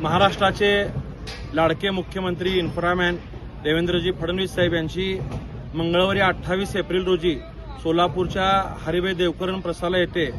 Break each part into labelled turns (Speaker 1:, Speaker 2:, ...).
Speaker 1: महाराष्ट्राचे लाडके मुख्यमंत्री इन्फ्रामॅन देवेंद्रजी फडणवीस साहेब यांची मंगळवारी 28 एप्रिल रोजी सोलापूरच्या हरिभाई देवकरण प्रसाला येथे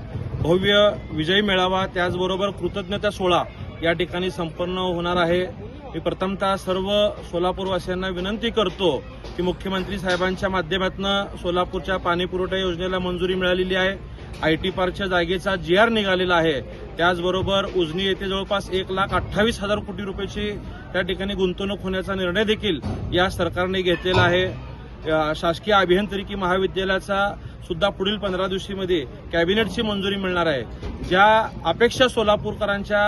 Speaker 1: भव्य विजयी मेळावा त्याचबरोबर कृतज्ञता सोहळा या ठिकाणी संपन्न होणार आहे। मी प्रथमतः सर्व सोलापूरवासियांना विनंती करतो की मुख्यमंत्री साहेबांच्या माध्यमातून सोलापूरच्या पाणी पुरवठा योजनेला मंजुरी मिळालेली आहे। आयटी पार्कच्या जागेचा GR निघालेला आहे। त्याचबरोबर उजनी येथे जवळपास 1,28,000 कोटी रुपयाची त्या ठिकाणी गुंतवणूक होण्याचा निर्णय देखील या सरकारने घेतलेला आहे। शासकीय अभियांत्रिकी महाविद्यालयाचा सुद्धा पुढील 15 दिवसांमध्ये कॅबिनेटची मंजुरी मिळणार आहे। ज्या अपेक्षा सोलापूरकरांच्या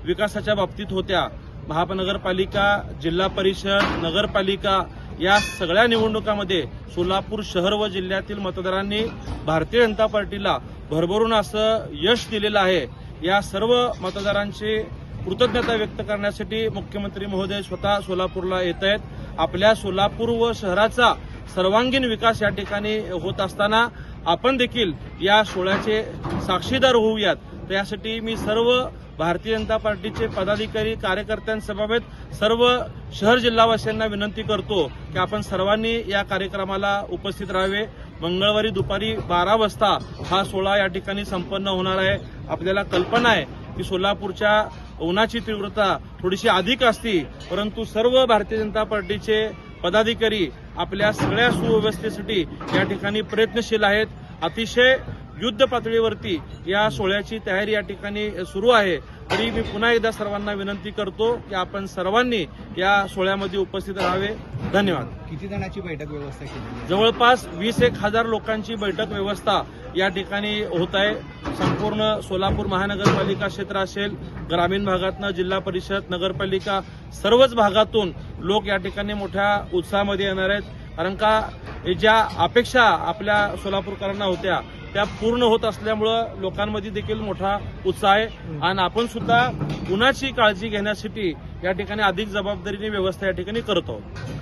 Speaker 1: विकासाच्या बाबतीत होत्या, महानगरपालिका, जिल्हा परिषद, नगरपालिका या सगळ्या निवडणुकांमध्ये सोलापूर शहर व जिल्ह्यातील मतदारांनी भारतीय जनता पार्टीला भरभरून असं यश दिलेलं आहे। या सर्व मतदारांची कृतज्ञता व्यक्त करण्यासाठी मुख्यमंत्री महोदय स्वतः सोलापूरला येत आहेत। आपल्या सोलापूर व शहराचा सर्वांगीण विकास या ठिकाणी होत असताना आपण देखील या सोहळ्याचे साक्षीदार होऊयात। त्यासाठी मी सर्व भारतीय जनता पार्टीचे पदाधिकारी, कार्यकर्त्यांसमवेत सर्व शहर जिल्हावासियांना विनंती करतो की आपण सर्वांनी या कार्यक्रमाला उपस्थित राहावे। मंगळवारी दुपारी 12 वाजता हा सोहळा या ठिकाणी संपन्न होणार आहे। आपल्याला कल्पना आहे की सोलापूरच्या उन्हाची तीव्रता थोडीशी अधिक असती, परंतु सर्व भारतीय जनता पार्टीचे पदाधिकारी आपल्या सगळ्या सुव्यवस्थेसाठी या ठिकाणी प्रयत्नशील आहेत। अतिशय युद्ध पातळीवरती या सोहळ्याची तयारी या ठिकाणी सुरू आहे। तरी मी पुन्हा एकदा सर्वांना विनंती करतो की आपण सर्वांनी या सोहळ्यामध्ये उपस्थित राहावे। धन्यवाद।
Speaker 2: किती जणांची बैठक व्यवस्था केली?
Speaker 1: जवळपास 20,000 लोकांची बैठक व्यवस्था या ठिकाणी होत आहे। संपूर्ण सोलापूर महानगरपालिका क्षेत्र असेल, ग्रामीण भागातनं जिल्हा परिषद, नगरपालिका सर्वच भागातून लोक या ठिकाणी मोठ्या उत्साहामध्ये येणार आहेत। कारण का ज्या अपेक्षा आपल्या सोलापूरकरांना होत्या त्या पूर्ण होत असल्यामुळं लोकांमध्ये देखील मोठा उत्साह आहे आणि आपण सुद्धा उन्हाची काळजी घेण्यासाठी या ठिकाणी अधिक जबाबदारीने व्यवस्था या ठिकाणी करत आहोत।